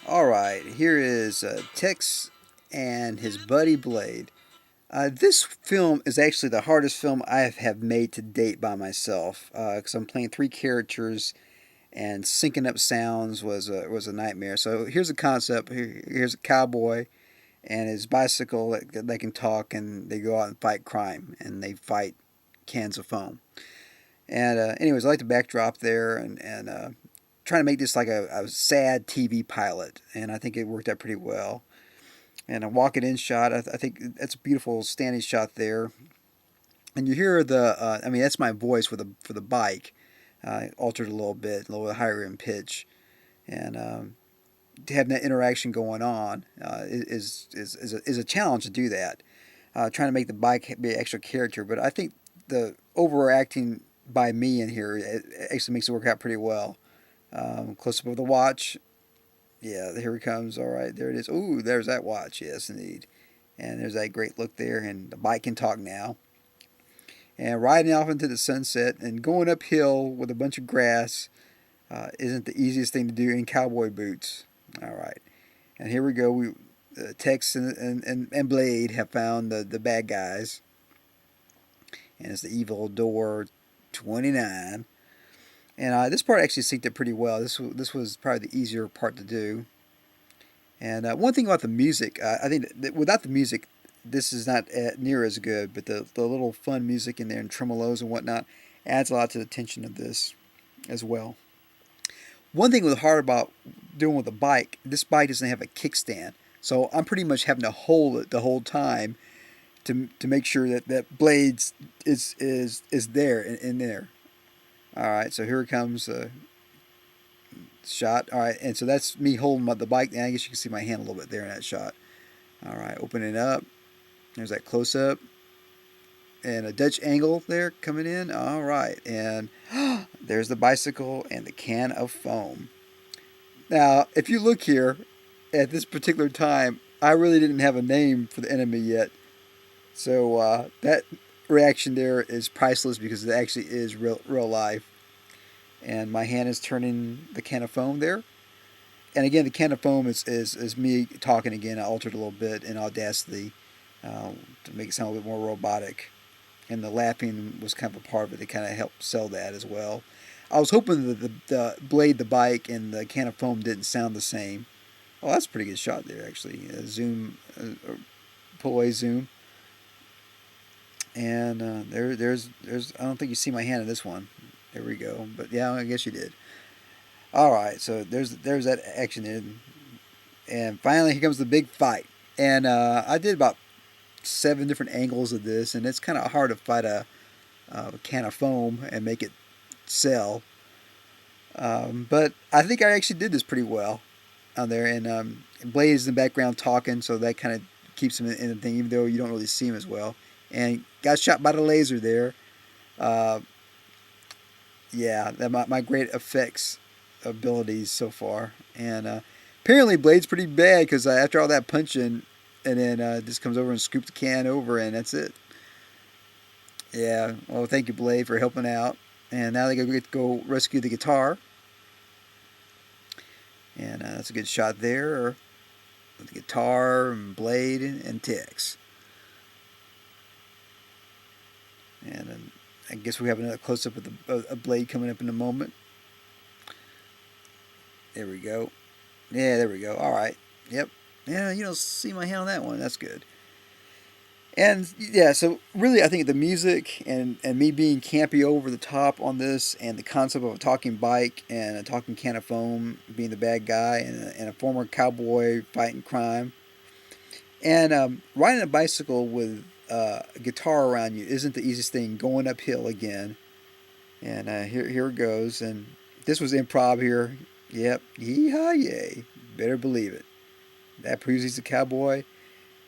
All right, here is Tex and his buddy Blade. This film is actually the hardest film I have made to date by myself because I'm playing three characters and syncing up sounds was a nightmare. So here's the concept. Here's a cowboy and his bicycle that they can talk, and they go out and fight crime, and they fight cans of foam. And anyways, I like the backdrop there, and trying to make this like a sad TV pilot, and I think it worked out pretty well. And a walking in shot, I think that's a beautiful standing shot there. And you hear I mean, that's my voice for the bike, altered a little bit, a little higher in pitch, and having that interaction going on is a challenge to do that. Trying to make the bike be an extra character, but I think the overacting by me in here actually makes it work out pretty well. Close up of the watch. Yeah, here he comes. All right, there it is. Ooh, there's that watch. Yes, indeed. And there's that great look there. And the bike can talk now. And riding off into the sunset and going uphill with a bunch of grass isn't the easiest thing to do in cowboy boots. All right. And here we go. Tex and Blade have found the bad guys. And it's the evil door 29. And this part actually synced it pretty well. This was probably the easier part to do. And one thing about the music, I think that without the music, this is not near as good. But the little fun music in there and tremolos and whatnot adds a lot to the tension of this as well. One thing was hard about doing with the bike, this bike doesn't have a kickstand. So I'm pretty much having to hold it the whole time to make sure that blades is there in there. All right, so here it comes. Shot. All right, and so that's me holding the bike. And I guess you can see my hand a little bit there in that shot. All right, opening it up. There's that close up and a Dutch angle there coming in. All right, and there's the bicycle and the can of foam. Now, if you look here at this particular time, I really didn't have a name for the enemy yet. So that reaction there is priceless because it actually is real life. And my hand is turning the can of foam there. And again, the can of foam is me talking again. I altered a little bit in Audacity to make it sound a little bit more robotic. And the laughing was kind of a part of it to kind of help sell that as well. I was hoping that the blade, the bike, and the can of foam didn't sound the same. Oh, that's a pretty good shot there, actually. Zoom, pull away zoom. And there's. I don't think you see my hand in this one. There we go. But yeah, I guess you did. All right, so there's that action in, and finally here comes the big fight. And I did about 7 different angles of this, and it's kind of hard to fight a can of foam and make it sell. But I think I actually did this pretty well on there, and Blade is in the background talking, so that kind of keeps him in the thing, even though you don't really see him as well. And got shot by the laser there. Uh, yeah, my great effects abilities so far. And apparently Blade's pretty bad because after all that punching, and then just comes over and scoops the can over, and that's it. Yeah, well, thank you, Blade, for helping out. And now they get to go rescue the guitar. And that's a good shot there. With the guitar, and Blade, and Tex. And I guess we have another close up of a Blade coming up in a moment. There we go. Yeah, there we go. All right. Yep. Yeah, you don't see my hand on that one. That's good. And yeah, so really, I think the music and me being campy over the top on this, and the concept of a talking bike and a talking can of foam being the bad guy, and a former cowboy fighting crime, and riding a bicycle with a guitar around you isn't the easiest thing. Going uphill again, and here it goes. And this was improv here. Yep, yee-haw, yay. Better believe it. That proves he's a cowboy.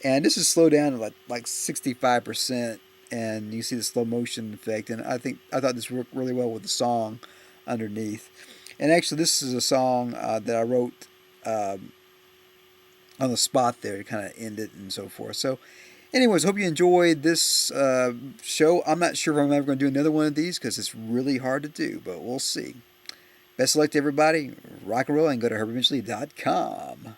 And this is slowed down to like 65%, and you see the slow motion effect. And I thought this worked really well with the song underneath. And actually, this is a song that I wrote on the spot there to kind of end it and so forth. So, anyways, hope you enjoyed this show. I'm not sure if I'm ever going to do another one of these because it's really hard to do, but we'll see. Best of luck to everybody. Rock and roll and go to herbertmidgley.com.